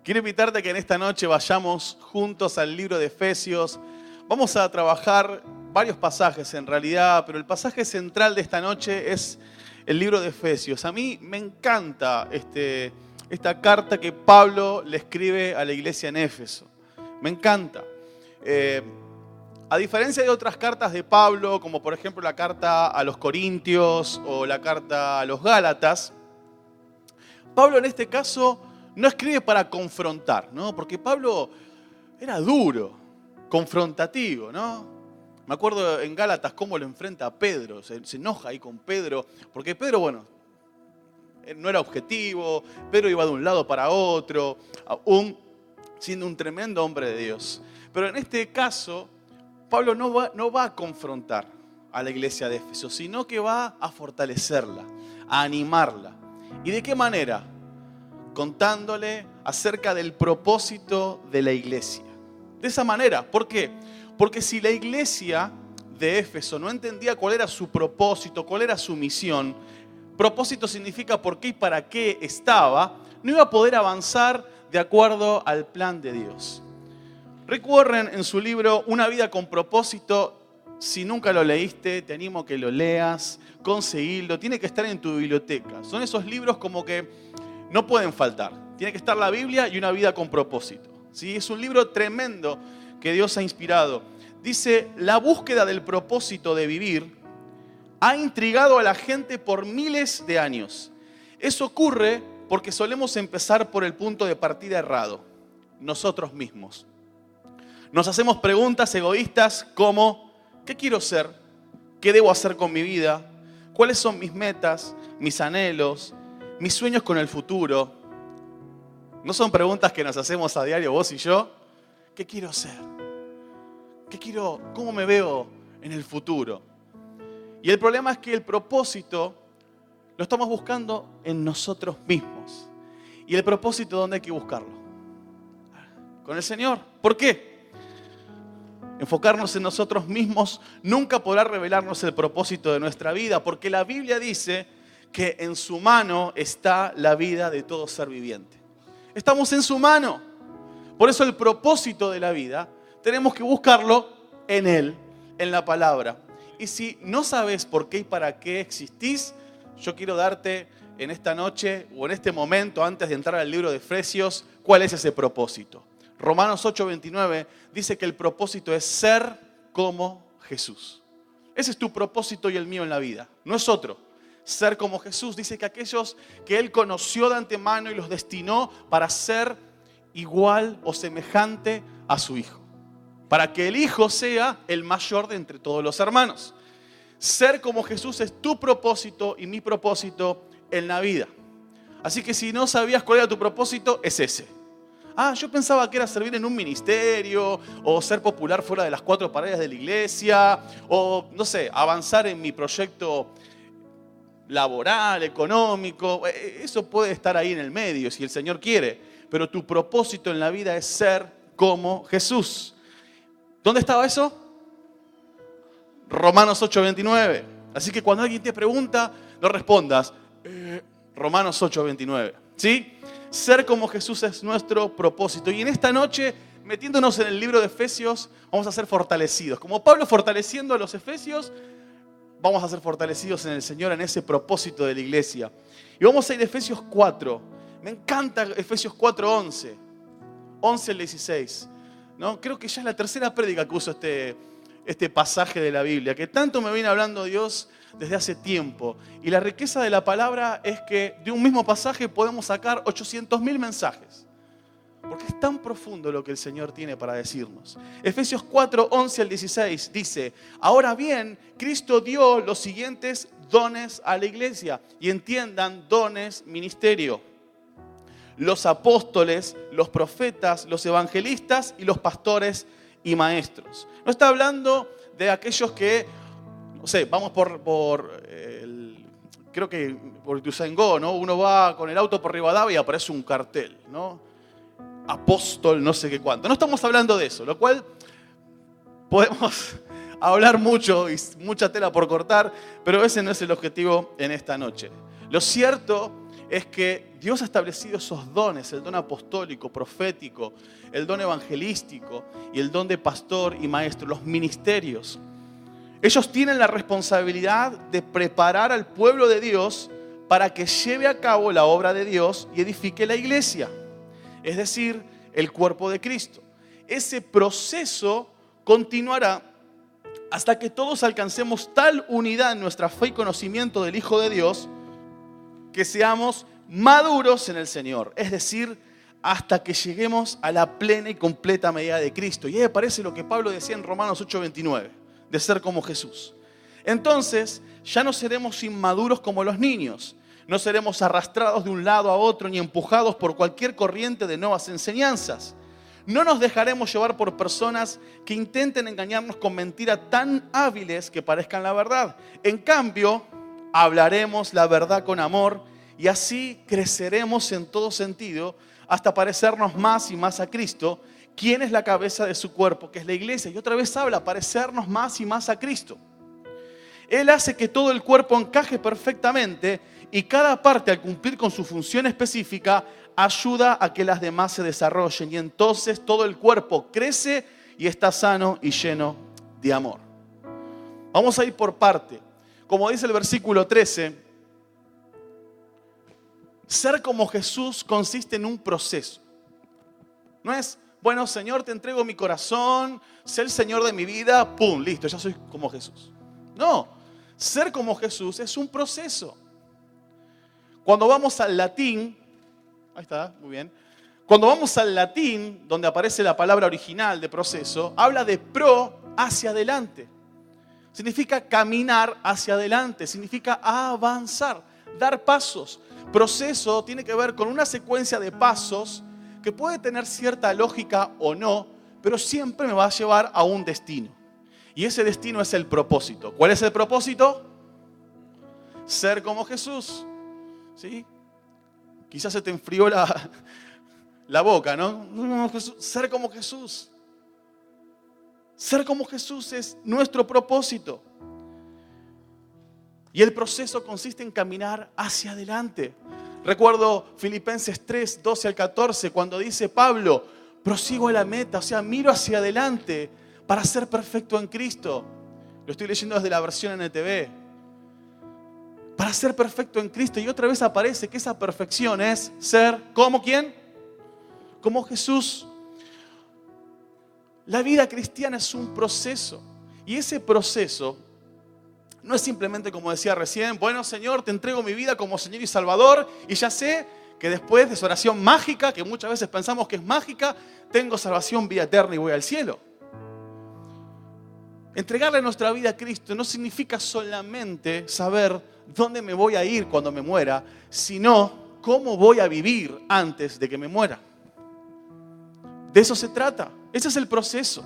Quiero invitarte a que en esta noche vayamos juntos al libro de Efesios. Vamos a trabajar varios pasajes en realidad, pero el pasaje central de esta noche es el libro de Efesios. A mí me encanta esta carta que Pablo le escribe a la iglesia en Éfeso. Me encanta. A diferencia de otras cartas de Pablo, como por ejemplo la carta a los Corintios o la carta a los Gálatas, Pablo en este caso no escribe para confrontar, ¿no? Porque Pablo era duro, confrontativo, ¿no? Me acuerdo en Gálatas cómo lo enfrenta a Pedro, se enoja ahí con Pedro, porque Pedro, bueno, no era objetivo, Pedro iba de un lado para otro, aún siendo un tremendo hombre de Dios. Pero en este caso, Pablo no va a confrontar a la iglesia de Éfeso, sino que va a fortalecerla, a animarla. ¿Y de qué manera? Contándole acerca del propósito de la iglesia. De esa manera, ¿por qué? Porque si la iglesia de Éfeso no entendía cuál era su propósito, cuál era su misión, propósito significa por qué y para qué estaba, no iba a poder avanzar de acuerdo al plan de Dios. Rick Warren en su libro Una vida con propósito, si nunca lo leíste, te animo a que lo leas, conseguirlo, tiene que estar en tu biblioteca. Son esos libros como que no pueden faltar. Tiene que estar la Biblia y Una vida con propósito. ¿Sí? Es un libro tremendo que Dios ha inspirado. Dice, la búsqueda del propósito de vivir ha intrigado a la gente por miles de años. Eso ocurre porque solemos empezar por el punto de partida errado, nosotros mismos. Nos hacemos preguntas egoístas como, ¿qué quiero ser? ¿Qué debo hacer con mi vida? ¿Cuáles son mis metas, mis anhelos, mis sueños con el futuro? ¿No son preguntas que nos hacemos a diario vos y yo? ¿Qué quiero ser? ¿Cómo me veo en el futuro? Y el problema es que el propósito lo estamos buscando en nosotros mismos. ¿Y el propósito dónde hay que buscarlo? Con el Señor. ¿Por qué? Enfocarnos en nosotros mismos nunca podrá revelarnos el propósito de nuestra vida, porque la Biblia dice que en su mano está la vida de todo ser viviente. Estamos en su mano. Por eso el propósito de la vida tenemos que buscarlo en Él, en la palabra. Y si no sabes por qué y para qué existís, yo quiero darte en esta noche o en este momento, antes de entrar al libro de Efesios, cuál es ese propósito. Romanos 8:29 dice que el propósito es ser como Jesús. Ese es tu propósito y el mío en la vida, no es otro. Ser como Jesús. Dice que aquellos que Él conoció de antemano y los destinó para ser igual o semejante a su Hijo. Para que el Hijo sea el mayor de entre todos los hermanos. Ser como Jesús es tu propósito y mi propósito en la vida. Así que si no sabías cuál era tu propósito, es ese. Yo pensaba que era servir en un ministerio, o ser popular fuera de las 4 paredes de la iglesia, o no sé, avanzar en mi proyecto laboral, económico. Eso puede estar ahí en el medio si el Señor quiere, pero tu propósito en la vida es ser como Jesús. ¿Dónde estaba eso? Romanos 8:29. Así que cuando alguien te pregunta, no respondas, Romanos 8:29. ¿Sí? Ser como Jesús es nuestro propósito. Y en esta noche, metiéndonos en el libro de Efesios, vamos a ser fortalecidos. Como Pablo fortaleciendo a los Efesios, vamos a ser fortalecidos en el Señor, en ese propósito de la iglesia. Y vamos a ir a Efesios 4. Me encanta Efesios 4:11. 11 al 16. ¿No? Creo que ya es la tercera prédica que uso este pasaje de la Biblia, que tanto me viene hablando Dios desde hace tiempo. Y la riqueza de la palabra es que de un mismo pasaje podemos sacar 800.000 mensajes. Porque es tan profundo lo que el Señor tiene para decirnos. Efesios 4, 11 al 16 dice, ahora bien, Cristo dio los siguientes dones a la iglesia. Y entiendan, dones, ministerio. Los apóstoles, los profetas, los evangelistas y los pastores y maestros. No está hablando de aquellos que, no sé, vamos creo que por Ituzaingó, ¿no? Uno va con el auto por Rivadavia y aparece un cartel, ¿no? Apóstol, no sé qué cuánto. No estamos hablando de eso, lo cual podemos hablar mucho y mucha tela por cortar, pero ese no es el objetivo en esta noche. Lo cierto es que Dios ha establecido esos dones, el don apostólico, profético, el don evangelístico y el don de pastor y maestro, los ministerios. Ellos tienen la responsabilidad de preparar al pueblo de Dios para que lleve a cabo la obra de Dios y edifique la iglesia, es decir, el cuerpo de Cristo. Ese proceso continuará hasta que todos alcancemos tal unidad en nuestra fe y conocimiento del Hijo de Dios que seamos maduros en el Señor, es decir, hasta que lleguemos a la plena y completa medida de Cristo. Y ahí aparece lo que Pablo decía en Romanos 8:29, de ser como Jesús. Entonces, ya no seremos inmaduros como los niños, no seremos arrastrados de un lado a otro ni empujados por cualquier corriente de nuevas enseñanzas. No nos dejaremos llevar por personas que intenten engañarnos con mentiras tan hábiles que parezcan la verdad. En cambio, hablaremos la verdad con amor y así creceremos en todo sentido hasta parecernos más y más a Cristo, quien es la cabeza de su cuerpo, que es la iglesia. Y otra vez habla, parecernos más y más a Cristo. Él hace que todo el cuerpo encaje perfectamente y cada parte, al cumplir con su función específica, ayuda a que las demás se desarrollen. Y entonces todo el cuerpo crece y está sano y lleno de amor. Vamos a ir por parte. Como dice el versículo 13, ser como Jesús consiste en un proceso. No es, bueno, Señor, te entrego mi corazón, sé el Señor de mi vida, pum, listo, ya soy como Jesús. No, ser como Jesús es un proceso. Cuando vamos al latín, ahí está, muy bien. Cuando vamos al latín, donde aparece la palabra original de proceso, habla de pro, hacia adelante. Significa caminar hacia adelante, significa avanzar, dar pasos. Proceso tiene que ver con una secuencia de pasos que puede tener cierta lógica o no, pero siempre me va a llevar a un destino. Y ese destino es el propósito. ¿Cuál es el propósito? Ser como Jesús. ¿Sí? Quizás se te enfrió la boca, ¿no? Ser como Jesús. Ser como Jesús es nuestro propósito. Y el proceso consiste en caminar hacia adelante. Recuerdo Filipenses 3, 12 al 14, cuando dice Pablo, prosigo a la meta, o sea, miro hacia adelante para ser perfecto en Cristo. Lo estoy leyendo desde la versión NTV. Para ser perfecto en Cristo. Y otra vez aparece que esa perfección es ser como ¿quién? Como Jesús. La vida cristiana es un proceso. Y ese proceso no es simplemente como decía recién, bueno Señor, te entrego mi vida como Señor y Salvador y ya sé que después de esa oración mágica, que muchas veces pensamos que es mágica, tengo salvación, vida eterna y voy al cielo. Entregarle nuestra vida a Cristo no significa solamente saber dónde me voy a ir cuando me muera, sino cómo voy a vivir antes de que me muera. De eso se trata. Ese es el proceso.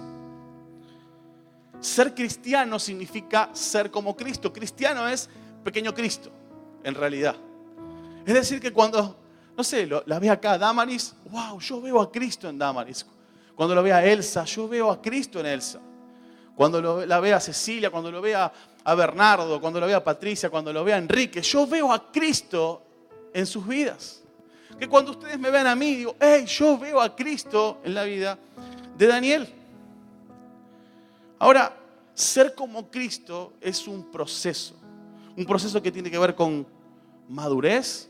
Ser cristiano significa ser como Cristo. Cristiano es pequeño Cristo, en realidad. Es decir, que cuando, no sé, la ve acá Damaris, wow, yo veo a Cristo en Damaris. Cuando lo ve a Elsa, yo veo a Cristo en Elsa. Cuando la ve a Cecilia, cuando lo ve a Bernardo, cuando lo ve a Patricia, cuando lo ve a Enrique, yo veo a Cristo en sus vidas. Que cuando ustedes me vean a mí, digo, hey, yo veo a Cristo en la vida de Daniel. Ahora, ser como Cristo es un proceso que tiene que ver con madurez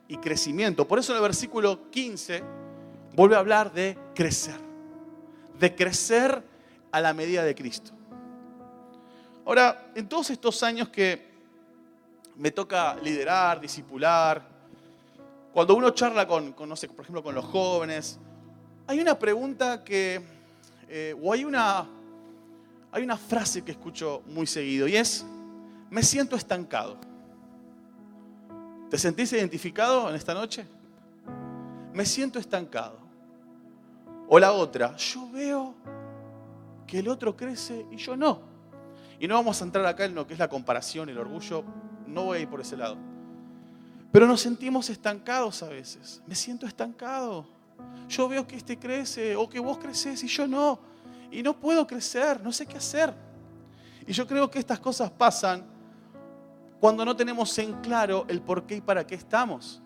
y crecimiento. Por eso en el versículo 15 vuelve a hablar de crecer a la medida de Cristo. Ahora, en todos estos años que me toca liderar, discipular, cuando uno charla con no sé, por ejemplo, con los jóvenes, hay una pregunta o hay una frase que escucho muy seguido y es, me siento estancado. ¿Te sentís identificado en esta noche? Me siento estancado. O la otra, yo veo que el otro crece y yo no. Y no vamos a entrar acá en lo que es la comparación, el orgullo, no voy a ir por ese lado. Pero nos sentimos estancados a veces. Me siento estancado. Yo veo que este crece o que vos creces y yo no. Y no puedo crecer, no sé qué hacer. Y yo creo que estas cosas pasan cuando no tenemos en claro el por qué y para qué estamos.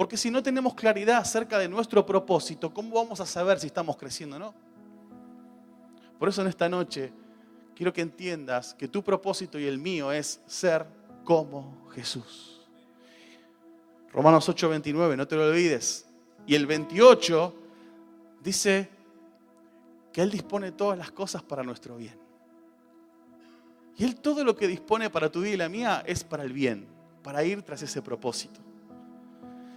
Porque si no tenemos claridad acerca de nuestro propósito, ¿cómo vamos a saber si estamos creciendo o no? Por eso en esta noche quiero que entiendas que tu propósito y el mío es ser como Jesús. Romanos 8:29, no te lo olvides. Y el 28 dice que Él dispone todas las cosas para nuestro bien. Y Él todo lo que dispone para tu vida y la mía es para el bien, para ir tras ese propósito.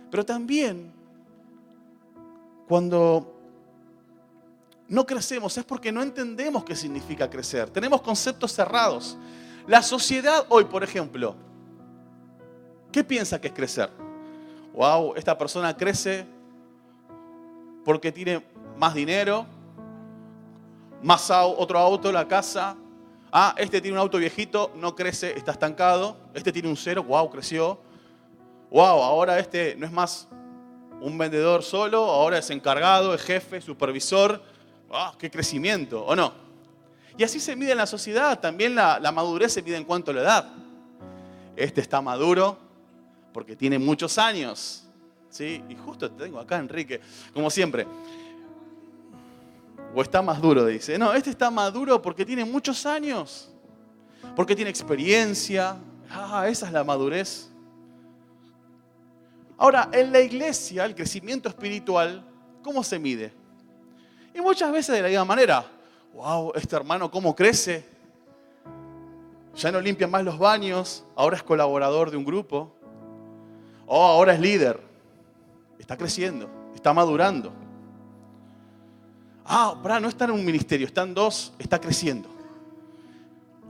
Pero también, cuando no crecemos es porque no entendemos qué significa crecer. Tenemos conceptos cerrados. La sociedad hoy, por ejemplo, ¿qué piensa que es crecer? Wow, esta persona crece porque tiene más dinero, otro auto, la casa. Ah, este tiene un auto viejito, no crece, está estancado. Este tiene un 0, wow, creció. Wow, ahora este no es más un vendedor solo, ahora es encargado, es jefe, supervisor. ¡Ah, qué crecimiento! ¿O no? Y así se mide en la sociedad. También la madurez se mide en cuanto a la edad. Este está maduro porque tiene muchos años. ¿Sí? Y justo tengo acá a Enrique, como siempre. O está más duro, dice. No, este está maduro porque tiene muchos años. Porque tiene experiencia. Ah, esa es la madurez. Ahora, en la iglesia, el crecimiento espiritual, ¿cómo se mide? Y muchas veces de la misma manera. Wow, este hermano cómo crece. Ya no limpia más los baños, ahora es colaborador de un grupo. Oh, ahora es líder. Está creciendo, está madurando. Ah, pará, no está en un ministerio, está en 2, está creciendo.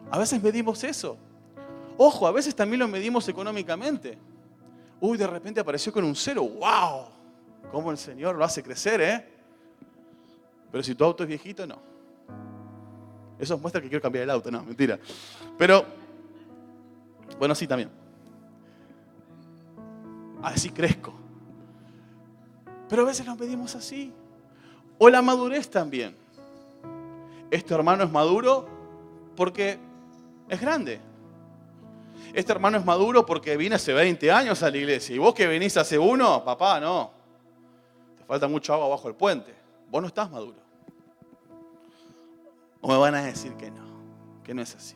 A veces medimos eso. Ojo, a veces también lo medimos económicamente. Uy, de repente apareció con un 0. ¡Wow! ¿Cómo el Señor lo hace crecer, Pero si tu auto es viejito, no. Eso muestra que quiero cambiar el auto. No, mentira. Pero, bueno, sí también. Así crezco. Pero a veces lo medimos así. O la madurez también. Este hermano es maduro porque es grande. Este hermano es maduro porque vine hace 20 años a la iglesia. Y vos que venís hace 1, papá, no. Te falta mucho agua bajo el puente. Vos no estás maduro. O me van a decir que no es así.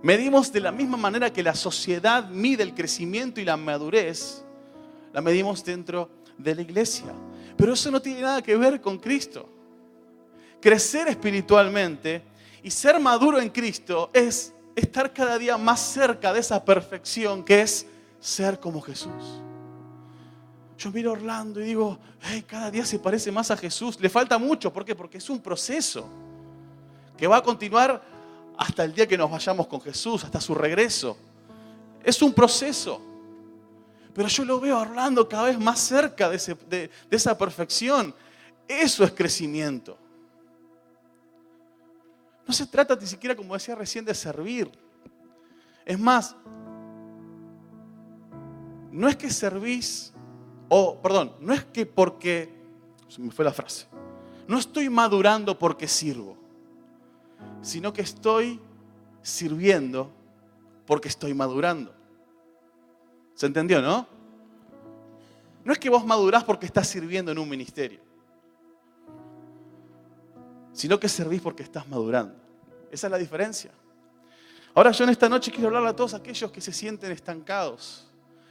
Medimos de la misma manera que la sociedad mide el crecimiento y la madurez, la medimos dentro de la iglesia. Pero eso no tiene nada que ver con Cristo. Crecer espiritualmente y ser maduro en Cristo es estar cada día más cerca de esa perfección que es ser como Jesús. Yo miro a Orlando y digo, hey, cada día se parece más a Jesús. Le falta mucho, ¿por qué? Porque es un proceso que va a continuar hasta el día que nos vayamos con Jesús, hasta su regreso. Es un proceso. Pero yo lo veo a Orlando cada vez más cerca de esa perfección. Eso es crecimiento. No se trata ni siquiera, como decía recién, de servir. Es más, no es que servís, no es que porque, se me fue la frase, no estoy madurando porque sirvo, sino que estoy sirviendo porque estoy madurando. ¿Se entendió, no? No es que vos madurás porque estás sirviendo en un ministerio, sino que servís porque estás madurando. Esa es la diferencia. Ahora yo en esta noche quiero hablarle a todos aquellos que se sienten estancados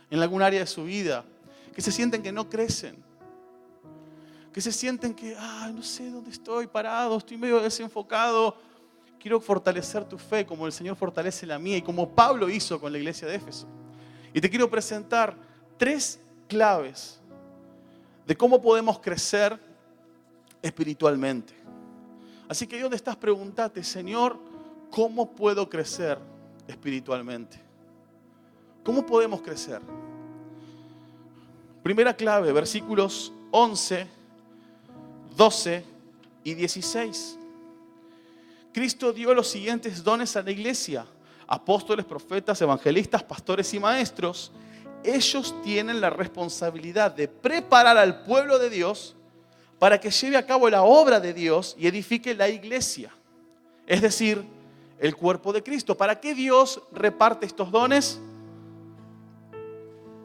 en algún área de su vida, que se sienten que no crecen, que se sienten que, no sé dónde estoy parado, estoy medio desenfocado. Quiero fortalecer tu fe como el Señor fortalece la mía y como Pablo hizo con la iglesia de Éfeso. Y te quiero presentar 3 claves de cómo podemos crecer espiritualmente. Así que ahí donde estás, pregúntate, Señor, ¿cómo puedo crecer espiritualmente? ¿Cómo podemos crecer? Primera clave, versículos 11, 12 y 16. Cristo dio los siguientes dones a la iglesia: apóstoles, profetas, evangelistas, pastores y maestros. Ellos tienen la responsabilidad de preparar al pueblo de Dios para que lleve a cabo la obra de Dios y edifique la iglesia, es decir, el cuerpo de Cristo. ¿Para qué Dios reparte estos dones?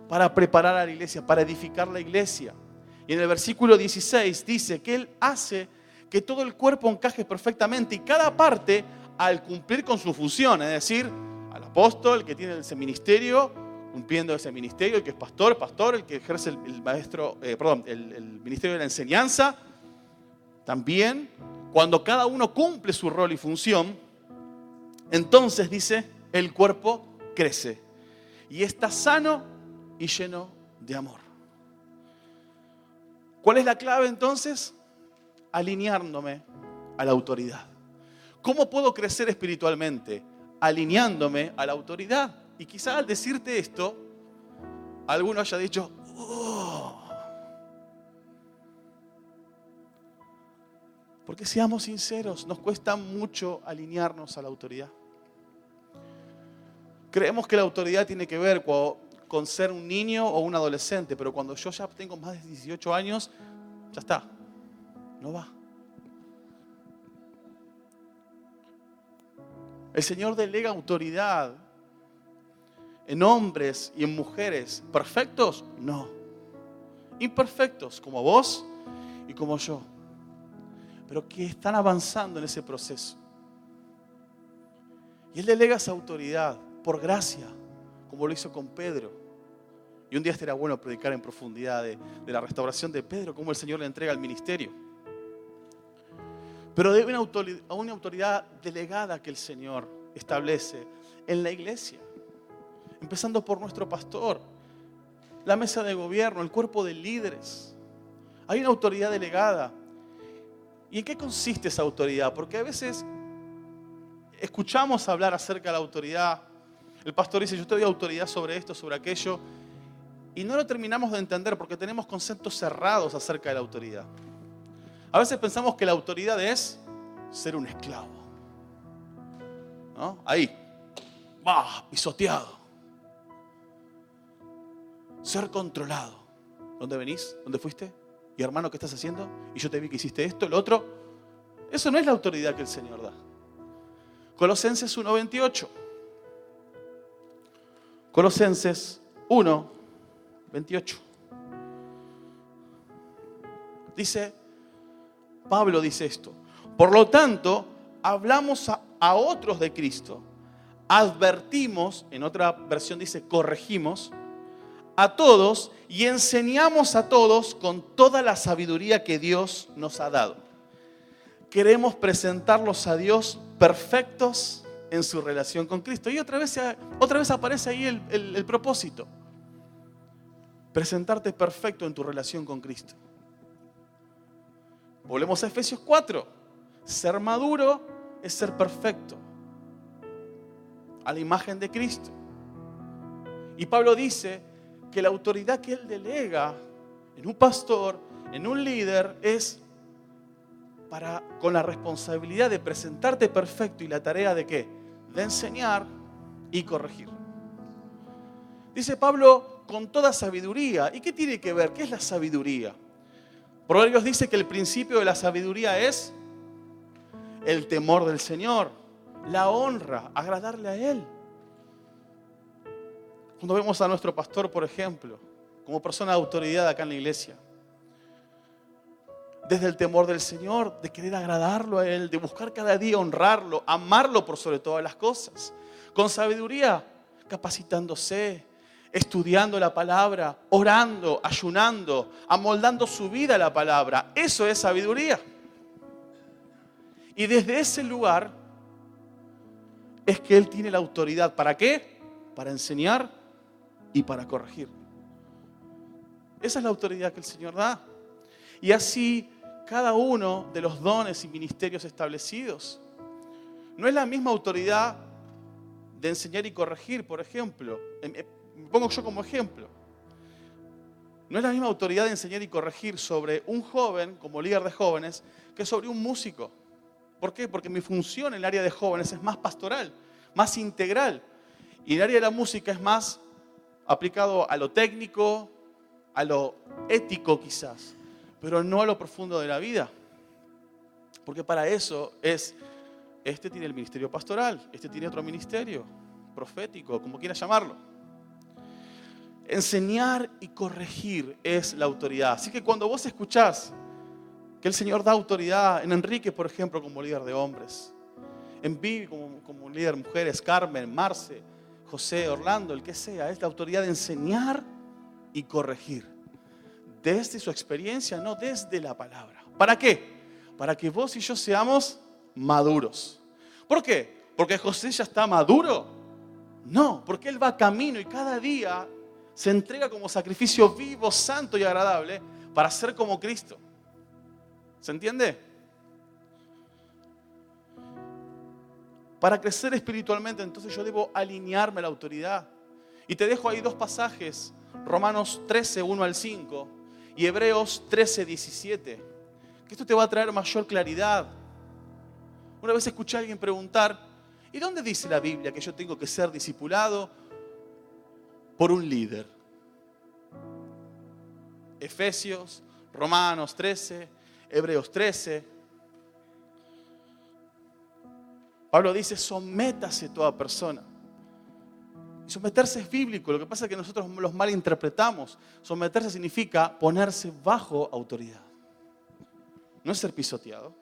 para preparar a la iglesia, para edificar la iglesia. Y en el versículo 16 dice que Él hace que todo el cuerpo encaje perfectamente y cada parte al cumplir con su función, es decir, al apóstol, el que tiene ese ministerio, cumpliendo ese ministerio, el que es pastor, el que ejerce el ministerio de la enseñanza. También, cuando cada uno cumple su rol y función, entonces dice, el cuerpo crece y está sano y lleno de amor. ¿Cuál es la clave entonces? Alineándome a la autoridad. ¿Cómo puedo crecer espiritualmente? Alineándome a la autoridad. Y quizá al decirte esto, alguno haya dicho, oh. Porque seamos sinceros, nos cuesta mucho alinearnos a la autoridad. Creemos que la autoridad tiene que ver con ser un niño o un adolescente, pero cuando yo ya tengo más de 18 años, ya está, no va. El Señor delega autoridad en hombres y en mujeres. ¿Perfectos? No. Imperfectos, como vos y como yo. Pero que están avanzando en ese proceso. Y Él delega esa autoridad por gracia, como lo hizo con Pedro. Y un día estaría bueno predicar en profundidad de la restauración de Pedro, cómo el Señor le entrega el ministerio. Pero de una autoridad delegada que el Señor establece en la iglesia. Empezando por nuestro pastor, la mesa de gobierno, el cuerpo de líderes. Hay una autoridad delegada. ¿Y en qué consiste esa autoridad? Porque a veces escuchamos hablar acerca de la autoridad. El pastor dice, yo te doy autoridad sobre esto, sobre aquello. Y no lo terminamos de entender porque tenemos conceptos cerrados acerca de la autoridad. A veces pensamos que la autoridad es ser un esclavo, ¿no? Ahí, pisoteado. Ser controlado. ¿Dónde venís? ¿Dónde fuiste? Y hermano, ¿qué estás haciendo? Y yo te vi que hiciste esto, lo otro. Eso no es la autoridad que el Señor da. Colosenses 1:28. Colosenses 1:28. Dice, Pablo dice esto. Por lo tanto, hablamos a otros de Cristo. Advertimos, en otra versión dice corregimos, a todos y enseñamos a todos con toda la sabiduría que Dios nos ha dado. Queremos presentarlos a Dios perfectos en su relación con Cristo. Y otra vez aparece ahí el propósito. Presentarte perfecto en tu relación con Cristo. Volvemos a Efesios 4. Ser maduro es ser perfecto. A la imagen de Cristo. Y Pablo dice que la autoridad que él delega en un pastor, en un líder, es con la responsabilidad de presentarte perfecto y la tarea de ¿qué? De enseñar y corregir. Dice Pablo, con toda sabiduría. ¿Y qué tiene que ver? ¿Qué es la sabiduría? Proverbios dice que el principio de la sabiduría es el temor del Señor, la honra, agradarle a Él. Cuando vemos a nuestro pastor, por ejemplo, como persona de autoridad acá en la iglesia, desde el temor del Señor, de querer agradarlo a Él, de buscar cada día honrarlo, amarlo por sobre todas las cosas, con sabiduría, capacitándose, estudiando la palabra, orando, ayunando, amoldando su vida a la palabra. Eso es sabiduría. Y desde ese lugar es que Él tiene la autoridad. ¿Para qué? Para enseñar y para corregir. Esa es la autoridad que el Señor da. Y así cada uno de los dones y ministerios establecidos. No es la misma autoridad de enseñar y corregir, por ejemplo. Me pongo yo como ejemplo. No es la misma autoridad de enseñar y corregir sobre un joven, como líder de jóvenes, que sobre un músico. ¿Por qué? Porque mi función en el área de jóvenes es más pastoral, más integral. Y el área de la música es más aplicado a lo técnico, a lo ético quizás, pero no a lo profundo de la vida. Porque para eso este tiene el ministerio pastoral, este tiene otro ministerio, profético, como quieras llamarlo. Enseñar y corregir es la autoridad. Así que cuando vos escuchás que el Señor da autoridad en Enrique, por ejemplo, como líder de hombres, en Vivi como líder de mujeres, Carmen, Marce, José, Orlando, el que sea, es la autoridad de enseñar y corregir. Desde su experiencia, no desde la palabra. ¿Para qué? Para que vos y yo seamos maduros. ¿Por qué? ¿Porque José ya está maduro? No, porque él va camino y cada día se entrega como sacrificio vivo, santo y agradable para ser como Cristo. ¿Se entiende? Para crecer espiritualmente, entonces yo debo alinearme a la autoridad. Y te dejo ahí dos pasajes, Romanos 13, 1 al 5 y Hebreos 13, 17, que esto te va a traer mayor claridad. Una vez escuché a alguien preguntar, ¿y dónde dice la Biblia que yo tengo que ser discipulado por un líder? Efesios, Romanos 13, Hebreos 13. Pablo dice, sométase toda persona. Y someterse es bíblico, lo que pasa es que nosotros los malinterpretamos. Someterse significa ponerse bajo autoridad. No es ser pisoteado,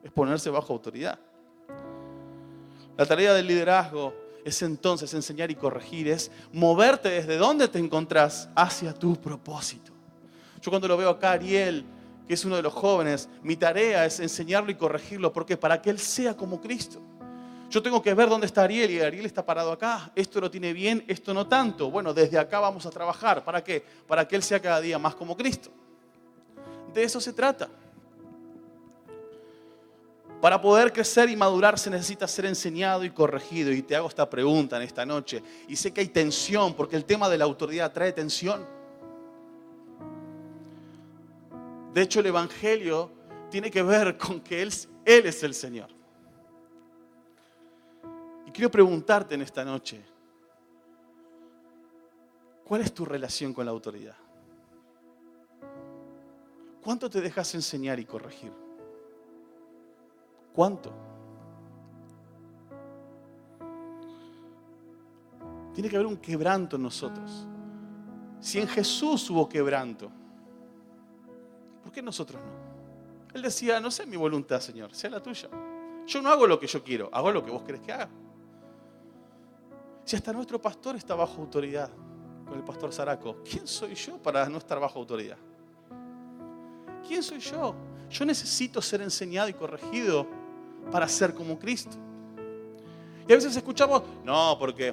es ponerse bajo autoridad. La tarea del liderazgo es entonces enseñar y corregir, es moverte desde donde te encontrás hacia tu propósito. Yo cuando lo veo acá, Ariel, que es uno de los jóvenes, mi tarea es enseñarlo y corregirlo. ¿Por qué? Para que él sea como Cristo. Yo tengo que ver dónde está Ariel y Ariel está parado acá. Esto lo tiene bien, esto no tanto. Bueno, desde acá vamos a trabajar. ¿Para qué? Para que él sea cada día más como Cristo. De eso se trata. Para poder crecer y madurar se necesita ser enseñado y corregido. Y te hago esta pregunta en esta noche. Y sé que hay tensión porque el tema de la autoridad trae tensión. De hecho, el Evangelio tiene que ver con que Él es el Señor. Y quiero preguntarte en esta noche, ¿cuál es tu relación con la autoridad? ¿Cuánto te dejas enseñar y corregir? ¿Cuánto? Tiene que haber un quebranto en nosotros. Si en Jesús hubo quebranto, ¿por qué nosotros no? Él decía, no sé mi voluntad, Señor, sea la tuya. Yo no hago lo que yo quiero, hago lo que vos querés que haga. Si hasta nuestro pastor está bajo autoridad, con el pastor Zaraco, ¿quién soy yo para no estar bajo autoridad? ¿Quién soy yo? Yo necesito ser enseñado y corregido para ser como Cristo. Y a veces escuchamos, no, porque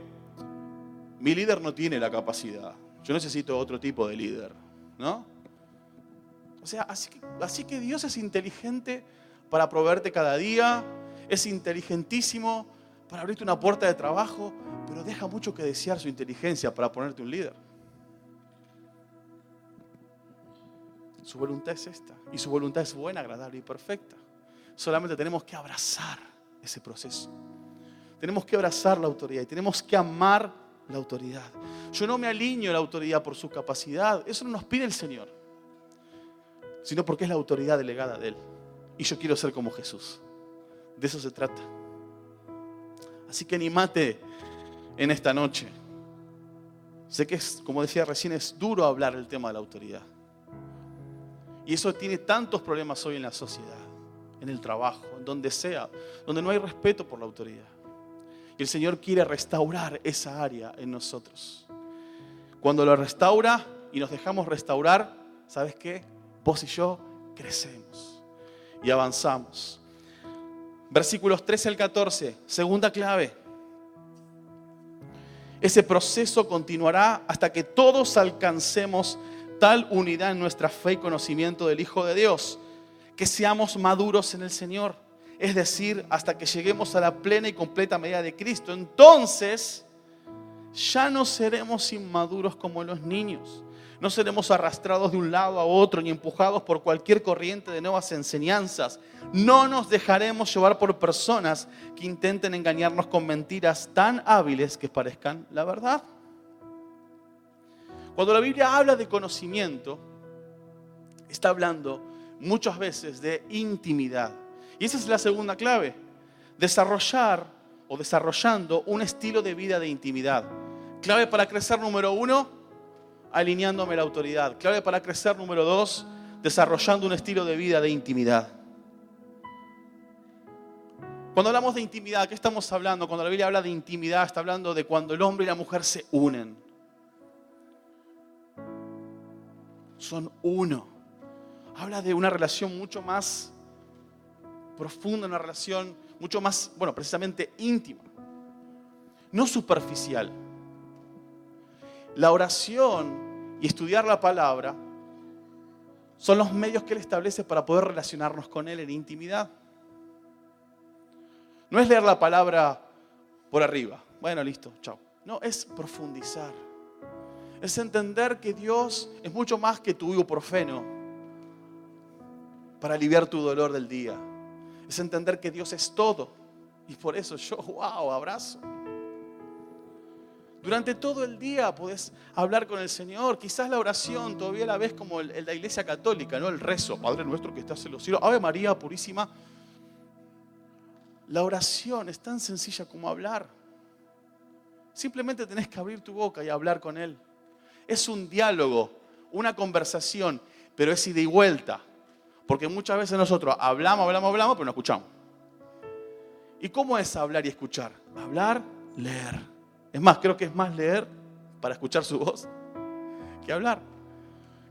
mi líder no tiene la capacidad. Yo necesito otro tipo de líder, ¿no? O sea, así que Dios es inteligente para proveerte cada día, es inteligentísimo para abrirte una puerta de trabajo, pero deja mucho que desear su inteligencia para ponerte un líder. Su voluntad es esta, y su voluntad es buena, agradable y perfecta. Solamente tenemos que abrazar ese proceso. Tenemos que abrazar la autoridad y tenemos que amar la autoridad. Yo no me alineo a la autoridad por su capacidad, eso no nos pide el Señor, sino porque es la autoridad delegada de Él. Y yo quiero ser como Jesús. De eso se trata. Así que anímate en esta noche. Sé que es, como decía recién, es duro hablar el tema de la autoridad. Y eso tiene tantos problemas hoy en la sociedad, en el trabajo, en donde sea, donde no hay respeto por la autoridad. Y el Señor quiere restaurar esa área en nosotros. Cuando lo restaura y nos dejamos restaurar, ¿sabes qué? Vos y yo crecemos y avanzamos. Versículos 13 al 14, segunda clave. Ese proceso continuará hasta que todos alcancemos tal unidad en nuestra fe y conocimiento del Hijo de Dios, que seamos maduros en el Señor. Es decir, hasta que lleguemos a la plena y completa medida de Cristo. Entonces, ya no seremos inmaduros como los niños. No seremos arrastrados de un lado a otro ni empujados por cualquier corriente de nuevas enseñanzas. No nos dejaremos llevar por personas que intenten engañarnos con mentiras tan hábiles que parezcan la verdad. Cuando la Biblia habla de conocimiento, está hablando muchas veces de intimidad. Y esa es la segunda clave. Desarrollar o desarrollando un estilo de vida de intimidad. Clave para crecer número 1. alineándome a la autoridad. Clave para crecer, número 2, desarrollando un estilo de vida de intimidad. Cuando hablamos de intimidad, ¿qué estamos hablando? Cuando la Biblia habla de intimidad, está hablando de cuando el hombre y la mujer se unen. Son uno. Habla de una relación mucho más profunda, una relación mucho más, precisamente íntima. No superficial. La oración y estudiar la palabra son los medios que Él establece para poder relacionarnos con Él en intimidad. No es leer la palabra por arriba. Bueno, listo, chao. No, es profundizar. Es entender que Dios es mucho más que tu ibuprofeno para aliviar tu dolor del día. Es entender que Dios es todo. Y por eso yo, abrazo. Durante todo el día podés hablar con el Señor. Quizás la oración todavía la ves como la iglesia católica, ¿no? El rezo, Padre nuestro que estás en los cielos, Ave María purísima. La oración es tan sencilla como hablar. Simplemente tenés que abrir tu boca y hablar con Él. Es un diálogo, una conversación, pero es ida y vuelta. Porque muchas veces nosotros hablamos, pero no escuchamos. ¿Y cómo es hablar y escuchar? Hablar, leer. Es más, creo que es más leer para escuchar su voz que hablar.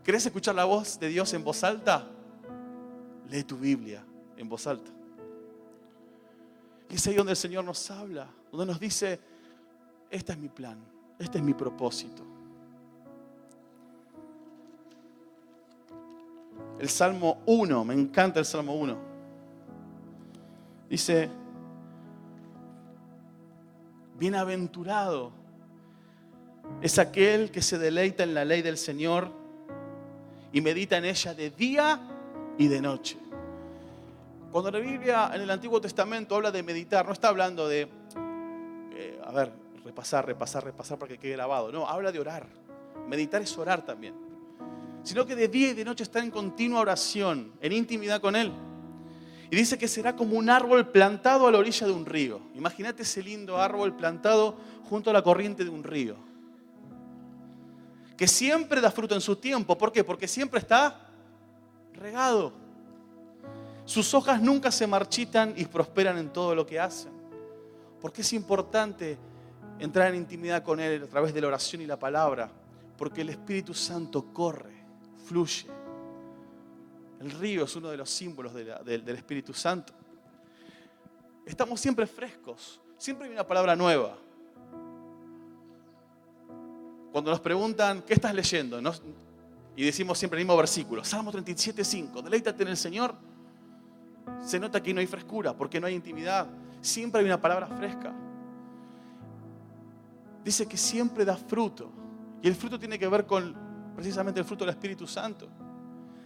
¿Querés escuchar la voz de Dios en voz alta? Lee tu Biblia en voz alta. Y es ahí donde el Señor nos habla, donde nos dice, este es mi plan, este es mi propósito. El Salmo 1, me encanta el Salmo 1. Dice, bienaventurado es aquel que se deleita en la ley del Señor y medita en ella de día y de noche. Cuando la Biblia en el Antiguo Testamento habla de meditar, no está hablando de, repasar para que quede grabado. No, habla de orar. Meditar es orar también. Sino que de día y de noche está en continua oración, en intimidad con Él. Y dice que será como un árbol plantado a la orilla de un río. Imagínate ese lindo árbol plantado junto a la corriente de un río. Que siempre da fruto en su tiempo. ¿Por qué? Porque siempre está regado. Sus hojas nunca se marchitan y prosperan en todo lo que hacen. Porque es importante entrar en intimidad con Él a través de la oración y la palabra. Porque el Espíritu Santo corre, fluye. El río es uno de los símbolos del Espíritu Santo. Estamos siempre frescos. Siempre hay una palabra nueva. Cuando nos preguntan, ¿qué estás leyendo? Y decimos siempre el mismo versículo. Salmo 37:5. Deleítate en el Señor. Se nota que no hay frescura, porque no hay intimidad. Siempre hay una palabra fresca. Dice que siempre da fruto. Y el fruto tiene que ver con precisamente el fruto del Espíritu Santo.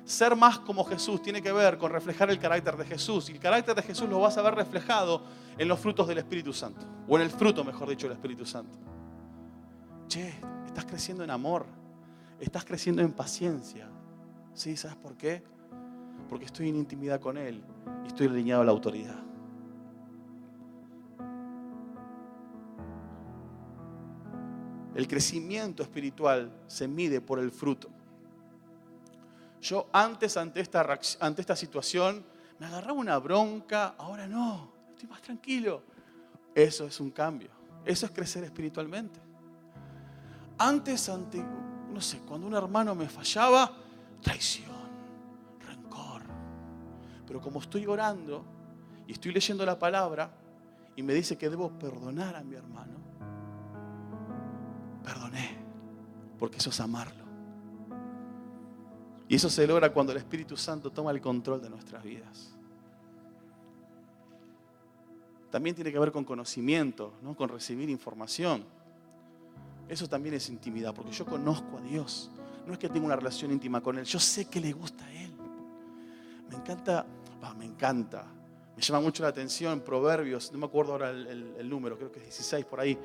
Ser más como Jesús tiene que ver con reflejar el carácter de Jesús. Y el carácter de Jesús lo vas a ver reflejado en los frutos del Espíritu Santo. O en el fruto, mejor dicho, del Espíritu Santo. Estás creciendo en amor. Estás creciendo en paciencia. ¿Sí? ¿Sabes por qué? Porque estoy en intimidad con Él y estoy alineado a la autoridad. El crecimiento espiritual se mide por el fruto. Yo antes, ante esta situación, me agarraba una bronca, ahora no, estoy más tranquilo. Eso es un cambio, eso es crecer espiritualmente. Antes, cuando un hermano me fallaba, traición, rencor. Pero como estoy orando y estoy leyendo la palabra y me dice que debo perdonar a mi hermano, perdoné, porque eso es amarlo. Y eso se logra cuando el Espíritu Santo toma el control de nuestras vidas. También tiene que ver con conocimiento, ¿no? Con recibir información. Eso también es intimidad, porque yo conozco a Dios. No es que tenga una relación íntima con Él, yo sé que le gusta a Él. Me encanta. Me llama mucho la atención Proverbios, no me acuerdo ahora el número, creo que es 16 por ahí,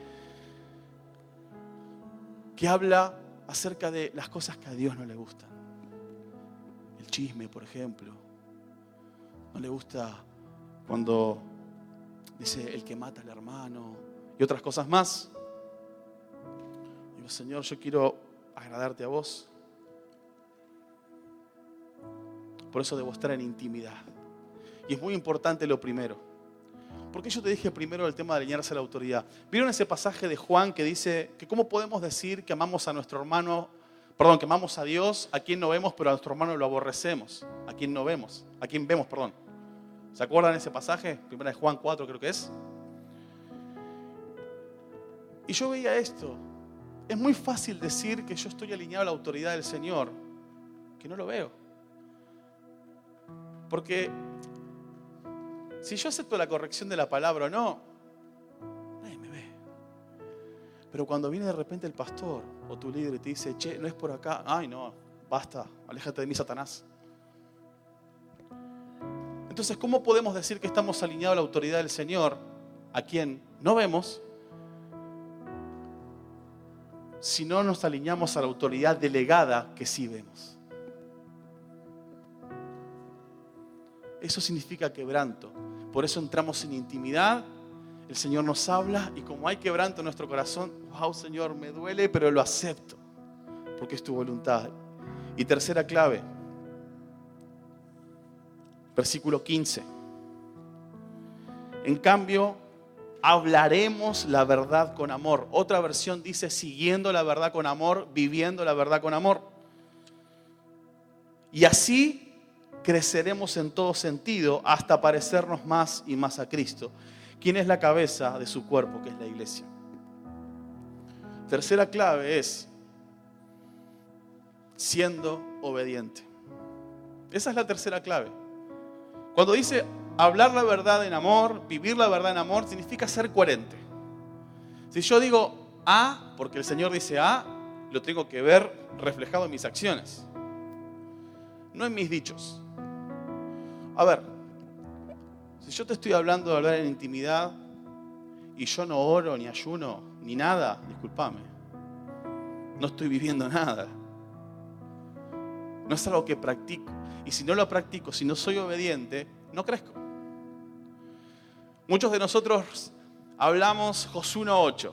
que habla acerca de las cosas que a Dios no le gustan. El chisme, por ejemplo. No le gusta cuando dice el que mata al hermano y otras cosas más. Digo, Señor, yo quiero agradarte a vos. Por eso debo estar en intimidad. Y es muy importante lo primero. ¿Por qué yo te dije primero el tema de alinearse a la autoridad? ¿Vieron ese pasaje de Juan que dice que cómo podemos decir que amamos a nuestro hermano, que amamos a Dios, a quien no vemos, pero a nuestro hermano lo aborrecemos? A quien no vemos, a quien vemos, perdón. ¿Se acuerdan de ese pasaje? Primera de Juan 4 creo que es. Y yo veía esto. Es muy fácil decir que yo estoy alineado a la autoridad del Señor, que no lo veo. Porque si yo acepto la corrección de la palabra o no, nadie me ve. Pero cuando viene de repente el pastor o tu líder y te dice, che, no es por acá, ay no, basta, aléjate de mí, Satanás. Entonces, ¿cómo podemos decir que estamos alineados a la autoridad del Señor, a quien no vemos, si no nos alineamos a la autoridad delegada que sí vemos? Eso significa quebranto. Por eso entramos en intimidad, el Señor nos habla y como hay quebranto en nuestro corazón, wow, Señor, me duele, pero lo acepto, porque es tu voluntad. Y tercera clave, versículo 15. En cambio, hablaremos la verdad con amor. Otra versión dice, siguiendo la verdad con amor, viviendo la verdad con amor. Y así creceremos en todo sentido hasta parecernos más y más a Cristo, quien es la cabeza de su cuerpo, que es la iglesia. Tercera clave es siendo obediente. Esa es la tercera clave. Cuando dice hablar la verdad en amor, vivir la verdad en amor, significa ser coherente. Si yo digo A, porque el Señor dice A, lo tengo que ver reflejado en mis acciones, no en mis dichos. A ver, si yo te estoy hablando de hablar en intimidad y yo no oro, ni ayuno, ni nada, discúlpame, no estoy viviendo nada. No es algo que practico. Y si no lo practico, si no soy obediente, no crezco. Muchos de nosotros hablamos Josué 1:8.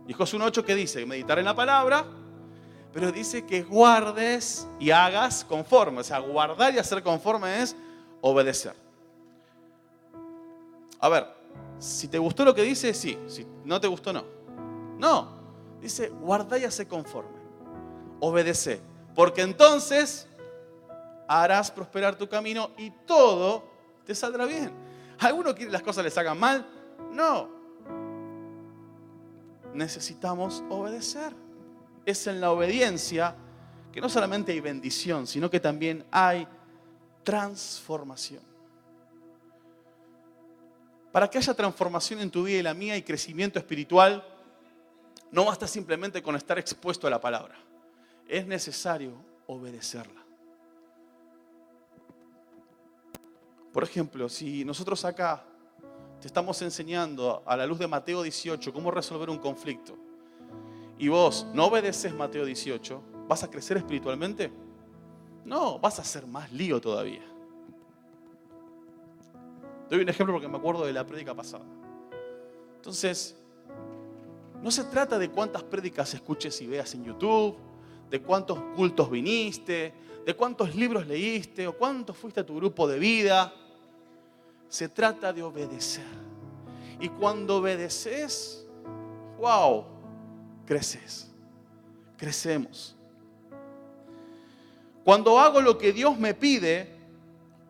¿Y Josué 1:8 qué dice? Meditar en la palabra, pero dice que guardes y hagas conforme. O sea, guardar y hacer conforme es obedecer. A ver, si te gustó lo que dice, sí. Si no te gustó, no. No, dice guardá y hace conforme. Obedece. Porque entonces harás prosperar tu camino y todo te saldrá bien. ¿Alguno quiere que las cosas le salgan mal? No. Necesitamos obedecer. Es en la obediencia que no solamente hay bendición, sino que también hay transformación. Para que haya transformación en tu vida y la mía y crecimiento espiritual, no basta simplemente con estar expuesto a la palabra. Es necesario obedecerla. Por ejemplo, si nosotros acá te estamos enseñando a la luz de Mateo 18 cómo resolver un conflicto y vos no obedeces Mateo 18, ¿vas a crecer espiritualmente? No, vas a hacer más lío todavía. Doy un ejemplo porque me acuerdo de la prédica pasada. Entonces, no se trata de cuántas prédicas escuches y veas en YouTube, de cuántos cultos viniste, de cuántos libros leíste o cuántos fuiste a tu grupo de vida. Se trata de obedecer. Y cuando obedeces, wow, creces. Crecemos. Cuando hago lo que Dios me pide,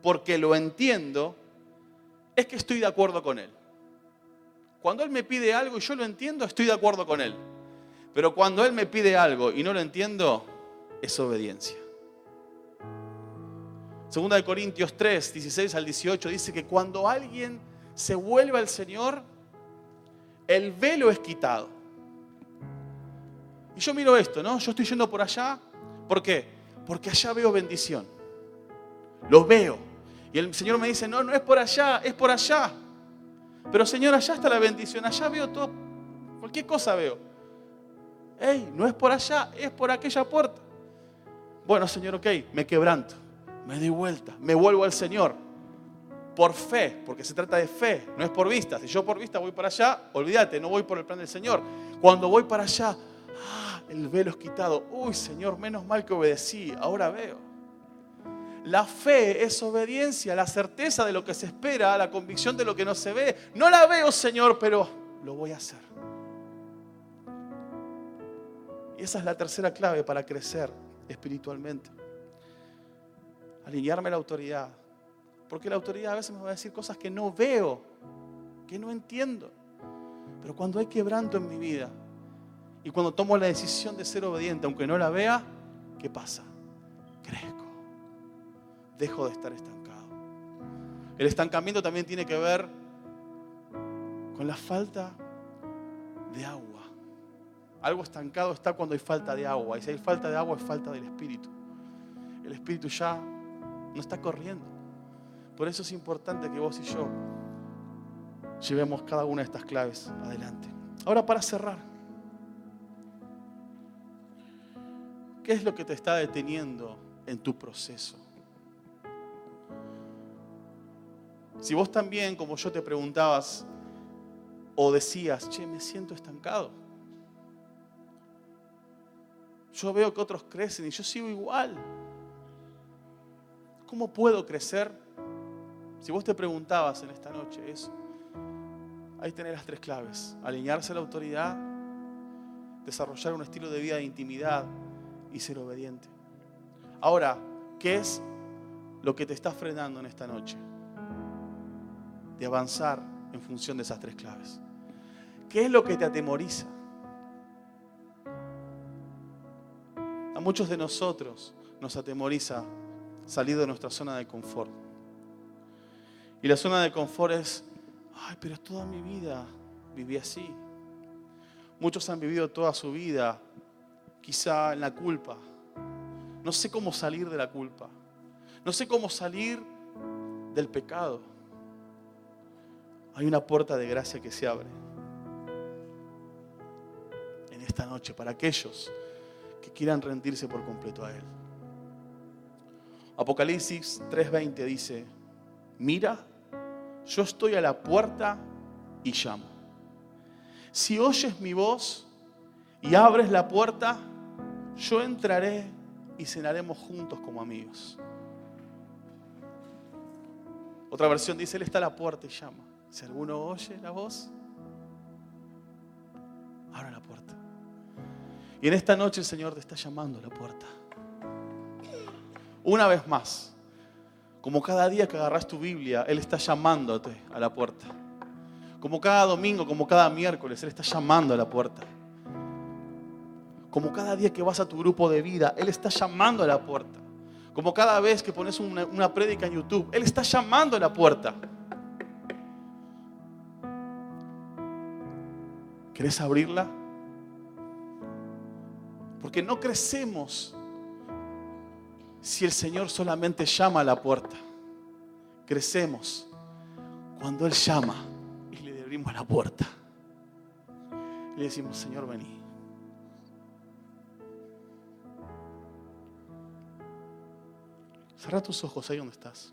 porque lo entiendo, es que estoy de acuerdo con Él. Cuando Él me pide algo y yo lo entiendo, estoy de acuerdo con Él. Pero cuando Él me pide algo y no lo entiendo, es obediencia. Segunda de Corintios 3, 16 al 18 dice que cuando alguien se vuelve al Señor, el velo es quitado. Y yo miro esto, ¿no? Yo estoy yendo por allá. ¿Por qué? Porque allá veo bendición. Lo veo. Y el Señor me dice, no es por allá, es por allá. Pero Señor, allá está la bendición, allá veo todo, cualquier cosa veo. Ey, no es por allá, es por aquella puerta. Bueno, Señor, ok, me quebranto, me doy vuelta, me vuelvo al Señor. Por fe, porque se trata de fe, no es por vista. Si yo por vista voy para allá, olvídate, no voy por el plan del Señor. Cuando voy para allá, El velo es quitado. Uy, Señor, menos mal que obedecí, ahora veo. La fe es obediencia, la certeza de lo que se espera, la convicción de lo que no se ve. No la veo, Señor, pero lo voy a hacer. Y esa es la tercera clave para crecer espiritualmente. Alinearme a la autoridad. Porque la autoridad a veces me va a decir cosas que no veo, que no entiendo. Pero cuando hay quebranto en mi vida y cuando tomo la decisión de ser obediente, aunque no la vea, ¿qué pasa? Crezco. Dejo de estar estancado. El estancamiento también tiene que ver con la falta de agua. Algo estancado está cuando hay falta de agua. Y si hay falta de agua es falta del Espíritu. El Espíritu ya no está corriendo. Por eso es importante que vos y yo llevemos cada una de estas claves adelante. Ahora, para cerrar, ¿qué es lo que te está deteniendo en tu proceso? Si vos también, como yo, te preguntabas o decías, me siento estancado. Yo veo que otros crecen y yo sigo igual. ¿Cómo puedo crecer? Si vos te preguntabas en esta noche eso, ahí tenés las tres claves. Alinearse a la autoridad, desarrollar un estilo de vida de intimidad y ser obediente. Ahora, ¿qué es lo que te está frenando en esta noche de avanzar en función de esas tres claves? ¿Qué es lo que te atemoriza? A muchos de nosotros nos atemoriza salir de nuestra zona de confort. Y la zona de confort es, pero toda mi vida viví así. Muchos han vivido toda su vida quizá en la culpa. No sé cómo salir de la culpa. No sé cómo salir del pecado. Hay una puerta de gracia que se abre en esta noche para aquellos que quieran rendirse por completo a Él. Apocalipsis 3:20 dice, mira, yo estoy a la puerta y llamo. Si oyes mi voz y abres la puerta, yo entraré y cenaremos juntos como amigos. Otra versión dice, Él está a la puerta y llama. Si alguno oye la voz, abre la puerta. Y en esta noche el Señor te está llamando a la puerta. Una vez más, como cada día que agarrás tu Biblia, Él está llamándote a la puerta. Como cada domingo, como cada miércoles, Él está llamando a la puerta. Como cada día que vas a tu grupo de vida, Él está llamando a la puerta. Como cada vez que pones una prédica en YouTube, Él está llamando a la puerta. ¿Querés abrirla? Porque no crecemos si el Señor solamente llama a la puerta. Crecemos cuando Él llama y le abrimos la puerta. Y le decimos, Señor, vení. Cerrá tus ojos ahí donde estás.